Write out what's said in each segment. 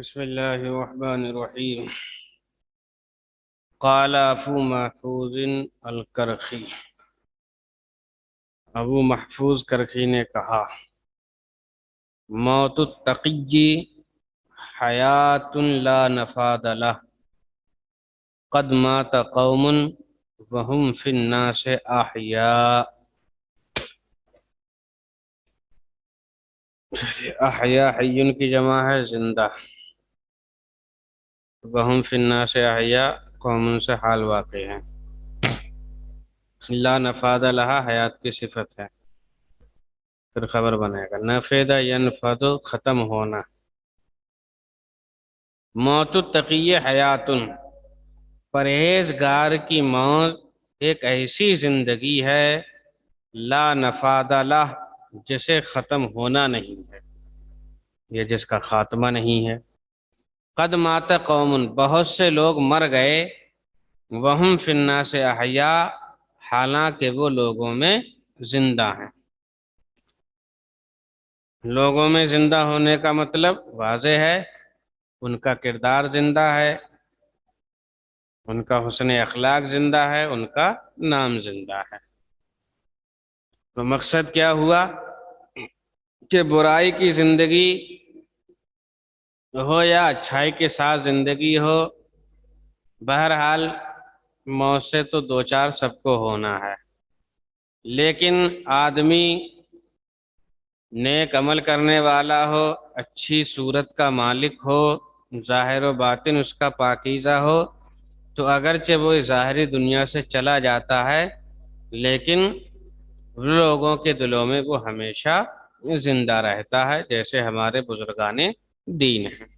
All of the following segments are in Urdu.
بسم الله الرحمن الرحيم. قال ابو محفوظ الکرخی، ابو محفوظ کرخی نے کہا، موت التقی حیات لا نفاد له، قد مات قوم وهم فی الناس احیاء۔ احیاء حیون کی جمع ہے زندہ، وهم فی الناس احیاء قوم سے حال واقع ہے۔ لا نفاد لها حیات کی صفت ہے، پھر خبر بنے گا نفید ینفد ختم ہونا۔ موت التقی حیات، پرہیزگار کی موت ایک ایسی زندگی ہے، لا نفاد لہ، جسے ختم ہونا نہیں ہے، یہ جس کا خاتمہ نہیں ہے۔ قد مات قوم، بہت سے لوگ مر گئے، وہم فی الناس احیاء، حالانکہ وہ لوگوں میں زندہ ہیں۔ لوگوں میں زندہ ہونے کا مطلب واضح ہے، ان کا کردار زندہ ہے، ان کا حسن اخلاق زندہ ہے، ان کا نام زندہ ہے۔ تو مقصد کیا ہوا کہ برائی کی زندگی ہو یا اچھائی کے ساتھ زندگی ہو، بہرحال موت سے تو دو چار سب کو ہونا ہے، لیکن آدمی نیک عمل کرنے والا ہو، اچھی صورت کا مالک ہو، ظاہر و باطن اس کا پاکیزہ ہو، تو اگرچہ وہ ظاہری دنیا سے چلا جاتا ہے، لیکن لوگوں کے دلوں میں وہ ہمیشہ زندہ رہتا ہے، جیسے ہمارے بزرگان دین ہیں۔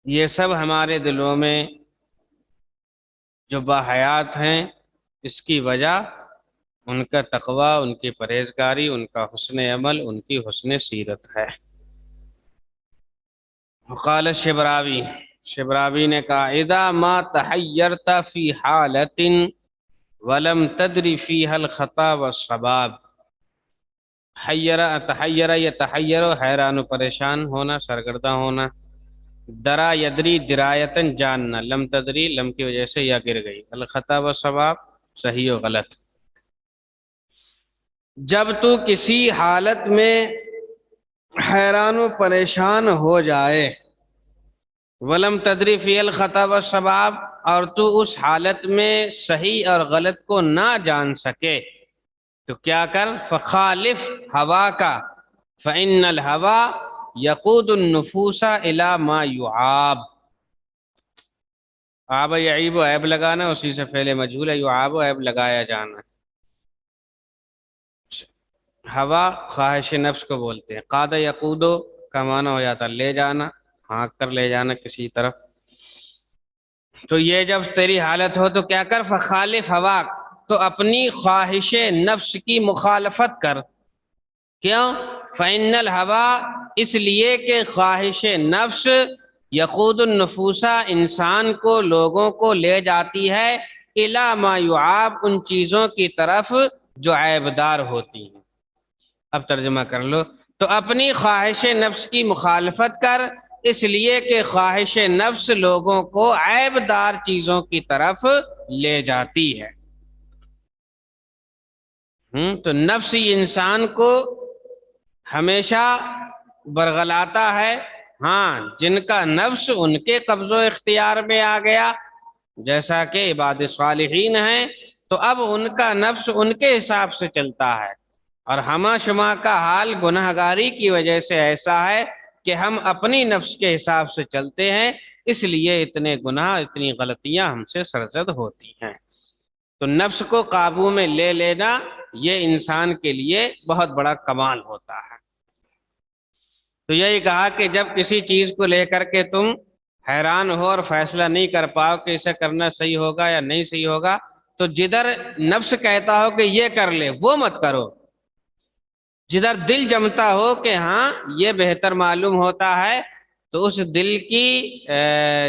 یہ سب ہمارے دلوں میں جو باحیات ہیں، اس کی وجہ ان کا تقوی، ان کی پرہیزگاری، ان کا حسن عمل، ان کی حسن سیرت ہے۔ قال شبراوی، شبراوی نے کہا، اذا ما تحیرت فی حالت ولم تدری فیہا الخطا والصواب۔ تحیر یتحیر، حیران و پریشان ہونا، سرگردہ ہونا۔ درا یدری درایتن، جاننا۔ لم تدری، لم کی وجہ سے یا گر گئی۔ الخطا والصواب، صحیح و غلط۔ جب تو کسی حالت میں حیران و پریشان ہو جائے، ولم تدری فی الخطا والصواب، اور تو اس حالت میں صحیح اور غلط کو نہ جان سکے، تو کیا کر؟ فخالف ہوا کا، فإن الہوى یقود النفوس الی ما یعاب۔ آب یعیب و عیب لگانا، اسی سے فعل مجہول ہے، یعاب و عیب لگایا جانا۔ ہوا خواہش نفس کو بولتے ہیں۔ قاد یقودو کا معنی ہو جاتا لے جانا، ہانک کر لے جانا کسی طرف۔ تو یہ جب تیری حالت ہو تو کیا کر؟ فخالف ہوا، تو اپنی خواہش نفس کی مخالفت کر۔ کیوں؟ فإن الہوى، اس لیے کہ خواہش نفس یقود النفوس، انسان کو، لوگوں کو لے جاتی ہے، الی ما یعاب، ان چیزوں کی طرف جو عیبدار ہوتی ہیں۔ اب ترجمہ کر لو، تو اپنی خواہش نفس کی مخالفت کر، اس لیے کہ خواہش نفس لوگوں کو عیب دار چیزوں کی طرف لے جاتی ہے۔ تو نفس ہی انسان کو ہمیشہ برگلاتا ہے۔ ہاں، جن کا نفس ان کے قبض و اختیار میں آ گیا، جیسا کہ عباد صالحین ہیں، تو اب ان کا نفس ان کے حساب سے چلتا ہے، اور ہما شما کا حال گناہگاری کی وجہ سے ایسا ہے کہ ہم اپنی نفس کے حساب سے چلتے ہیں، اس لیے اتنے گناہ، اتنی غلطیاں ہم سے سرزد ہوتی ہیں۔ تو نفس کو قابو میں لے لینا، یہ انسان کے لیے بہت بڑا کمال ہوتا ہے۔ تو یہی کہا کہ جب کسی چیز کو لے کر کے تم حیران ہو اور فیصلہ نہیں کر پاؤ کہ اسے کرنا صحیح ہوگا یا نہیں صحیح ہوگا، تو جدھر نفس کہتا ہو کہ یہ کر لے، وہ مت کرو۔ جدھر دل جمتا ہو کہ ہاں یہ بہتر معلوم ہوتا ہے، تو اس دل کی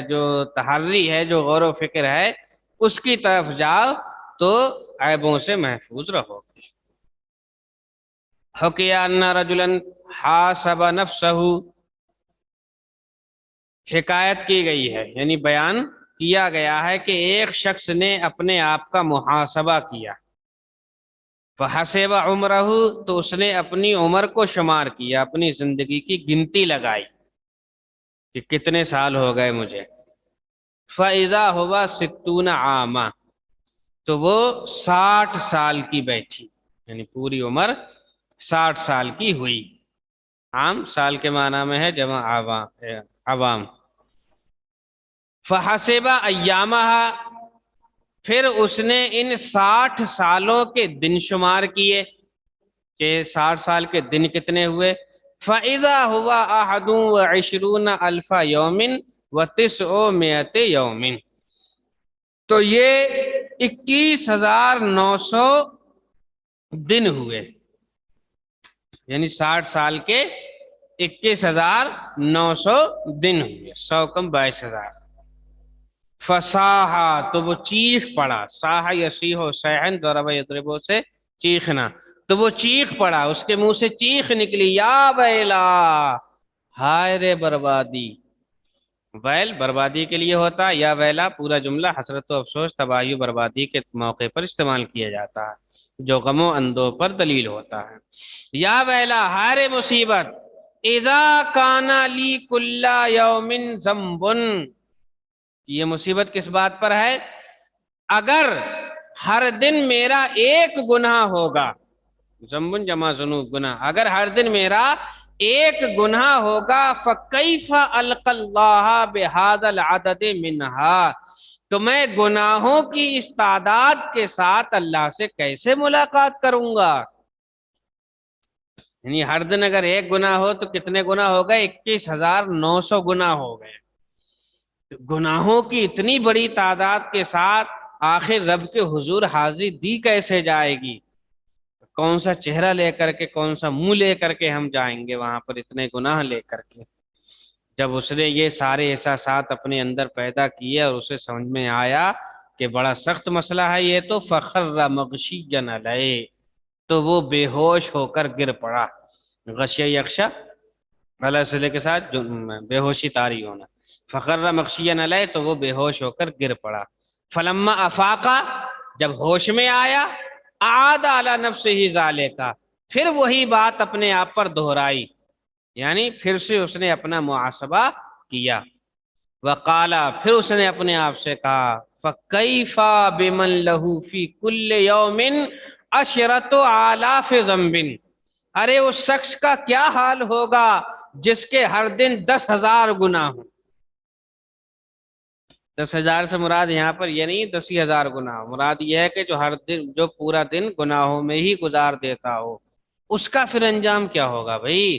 جو تحری ہے، جو غور و فکر ہے، اس کی طرف جاؤ، تو عیبوں سے محفوظ رہو گے۔ حکیہ ان رجلا حاسب نفسہ، حکایت کی گئی ہے، یعنی بیان کیا گیا ہے کہ ایک شخص نے اپنے آپ کا محاسبہ کیا، فحسب عمرہ، تو اس نے اپنی عمر کو شمار کیا، اپنی زندگی کی گنتی لگائی کہ کتنے سال ہو گئے مجھے، فَإِذَا هُوَ 60 عاما، تو وہ 60 سال کی بیٹھی، یعنی پوری عمر 60 سال کی ہوئی۔ عام سال کے معنی میں ہے جمع عوام۔ فحسب ایامها، پھر اس نے ان 60 سالوں کے دن شمار کیے کہ 60 سال کے دن کتنے ہوئے، فَإِذَا هُوَ 21,000 يَوْمٍ و900 يَوْمٍ، تو یہ 21,900 دن ہوئے، یعنی 60 سال کے 21,900 دن ہوئے، 100 کم 22,000۔ فصاحا، تو وہ چیخ پڑا، صاح یصیح صیحن، ضرب یضرب سے چیخنا، تو وہ چیخ پڑا، اس کے منہ سے چیخ نکلی، یا ویلا، ہائے رے بربادی۔ ویل بربادی کے لیے ہوتا ہے، یا ویلا پورا جملہ حسرت و افسوس، تباہی و بربادی کے موقع پر استعمال کیا جاتا ہے، جو غم و اندوہ پر دلیل ہوتا ہے۔ یا ویلا، ہائے رے مصیبت، اذا کان لی کل یوم ذنب، یہ مصیبت کس بات پر ہے؟ اگر ہر دن میرا ایک گناہ ہوگا، ذنب جمع ذنوب گناہ، اگر ہر دن میرا ایک گناہ ہوگا، فَكَيْفَ أَلْقَى اللَّهَ بِهَذَا الْعَدَدِ مِنْهَا، تو میں گناہوں کی اس تعداد کے ساتھ اللہ سے کیسے ملاقات کروں گا؟ یعنی ہر دن اگر ایک گناہ ہو تو کتنے گناہ ہو گئے؟ 21,900 گناہ ہو گئے۔ گناہوں کی اتنی بڑی تعداد کے ساتھ آخر رب کے حضور حاضری دی کیسے جائے گی؟ کون سا چہرہ لے کر کے، کون سا منہ لے کر کے ہم جائیں گے وہاں پر اتنے گناہ لے کر کے؟ جب اس نے یہ سارے احساسات اپنے اندر پیدا کیے اور اسے سمجھ میں آیا کہ بڑا سخت مسئلہ ہے یہ، تو فخر مغشیا علیہ، تو وہ بے ہوش ہو کر گر پڑا۔ غشیہ یغشا علیہ کے ساتھ بے ہوشی طاری ہونا، فخر مغشیا علیہ، تو وہ بے ہوش ہو کر گر پڑا۔ فلما افاقا، جب ہوش میں آیا، اعاد علی نفسہ ذالک، پھر وہی بات اپنے آپ پر دہرائی، یعنی پھر سے اس نے اپنا محاسبہ کیا۔ وقال، پھر اس نے اپنے آپ سے کہا، فَكَيْفَ بِمَنْ لَهُ فِي كُلِّ يَوْمٍ 10,000 ذنب، ارے اس شخص کا کیا حال ہوگا جس کے ہر دن 10,000 گناہ ہوں۔ 10,000 سے مراد یہاں پر یہ نہیں 10,000 گناہ، مراد یہ ہے کہ جو ہر دن، جو پورا دن گناہوں میں ہی گزار دیتا ہو، اس کا پھر انجام کیا ہوگا بھائی؟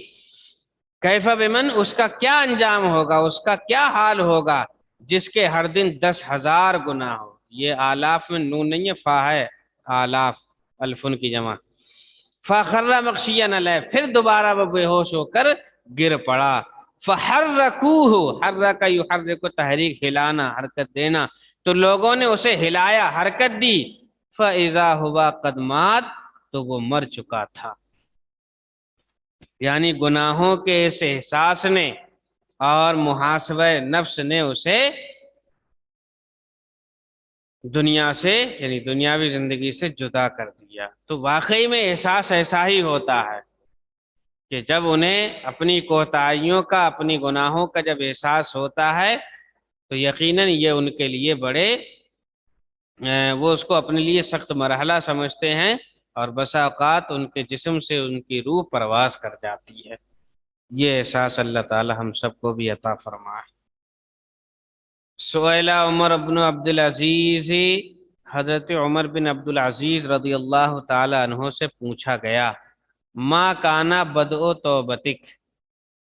کیف بمن، اس کا کیا انجام ہوگا، اس کا کیا حال ہوگا جس کے ہر دن 10,000 گناہ ہو۔ یہ آلاف میں نون نہیں ہے، فا ہے، آلاف الفن کی جمع۔ فخر مغشیا علیہ، پھر دوبارہ وہ بے ہوش ہو کر گر پڑا۔ فحرکوہ، حرک یحرک، تحریک ہلانا، حرکت دینا، تو لوگوں نے اسے ہلایا، حرکت دی۔ فاذا ہوا قد مات، تو وہ مر چکا تھا۔ یعنی گناہوں کے اس احساس نے اور محاسبہ نفس نے اسے دنیا سے، یعنی دنیاوی زندگی سے جدا کر دیا۔ تو واقعی میں احساس ایسا ہی ہوتا ہے کہ جب انہیں اپنی کوتاہیوں کا، اپنی گناہوں کا جب احساس ہوتا ہے تو یقیناً یہ ان کے لیے بڑے وہ اس کو اپنے لیے سخت مرحلہ سمجھتے ہیں، اور بسا اوقات ان کے جسم سے ان کی روح پرواز کر جاتی ہے۔ یہ احساس اللہ تعالی ہم سب کو بھی عطا فرمائے۔ سئل عمر بن عبد العزیز، حضرت عمر بن عبد العزیز رضی اللہ تعالی عنہ سے پوچھا گیا، ما کانا بدء توبتک،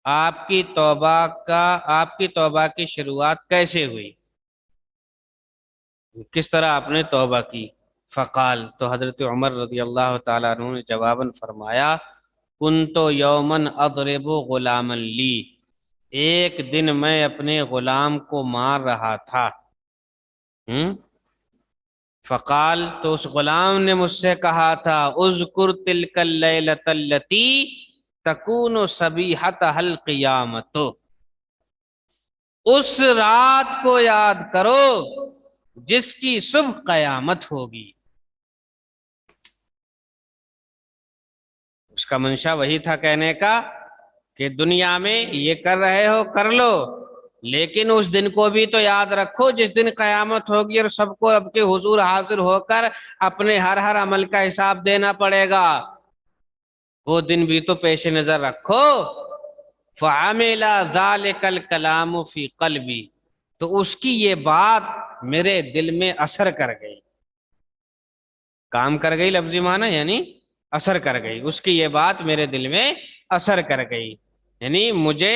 آپ کی توبہ کی شروعات کیسے ہوئی، کس طرح آپ نے توبہ کی؟ فقال، تو حضرت عمر رضی اللہ تعالیٰ عنہ نے جواباً فرمایا، کنت یوماً اضرب غلاما لی، ایک دن میں اپنے غلام کو مار رہا تھا۔ فقال، تو اس غلام نے مجھ سے کہا تھا، اذکر تلک اللیلۃ التی تکون صبیحتها القیامۃ، اس رات کو یاد کرو جس کی صبح قیامت ہوگی. اس کا منشا وہی تھا کہنے کا کہ دنیا میں یہ کر رہے ہو کر لو، لیکن اس دن کو بھی تو یاد رکھو جس دن قیامت ہوگی اور سب کو رب کے حضور حاضر ہو کر اپنے ہر عمل کا حساب دینا پڑے گا. وہ دن بھی تو پیش نظر رکھو. فَعَمِلَ ذَلِكَ الْكَلَامُ فِي قَلْبِي، تو اس کی یہ بات میرے دل میں اثر کر گئی. کام کر گئی لفظی معنی یعنی اثر کر گئی. اس کی یہ بات میرے دل میں اثر کر گئی، یعنی مجھے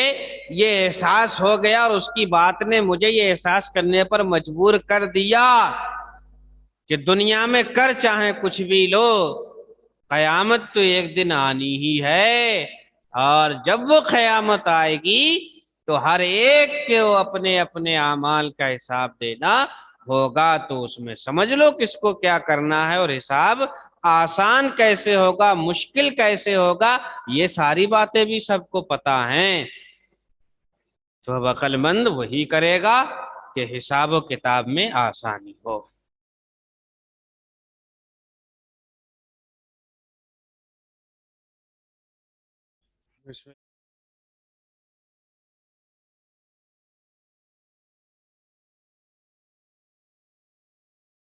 یہ احساس ہو گیا اور اس کی بات نے مجھے یہ احساس کرنے پر مجبور کر دیا کہ دنیا میں کر چاہے کچھ بھی لو، قیامت تو ایک دن آنی ہی ہے. اور جب وہ قیامت آئے گی تو ہر ایک کے وہ اپنے اپنے اعمال کا حساب دینا ہوگا. تو اس میں سمجھ لو کس کو کیا کرنا ہے، اور حساب آسان کیسے ہوگا، مشکل کیسے ہوگا، یہ ساری باتیں بھی سب کو پتا ہیں. تو اب عقل مند وہی کرے گا کہ حساب و کتاب میں آسانی ہو.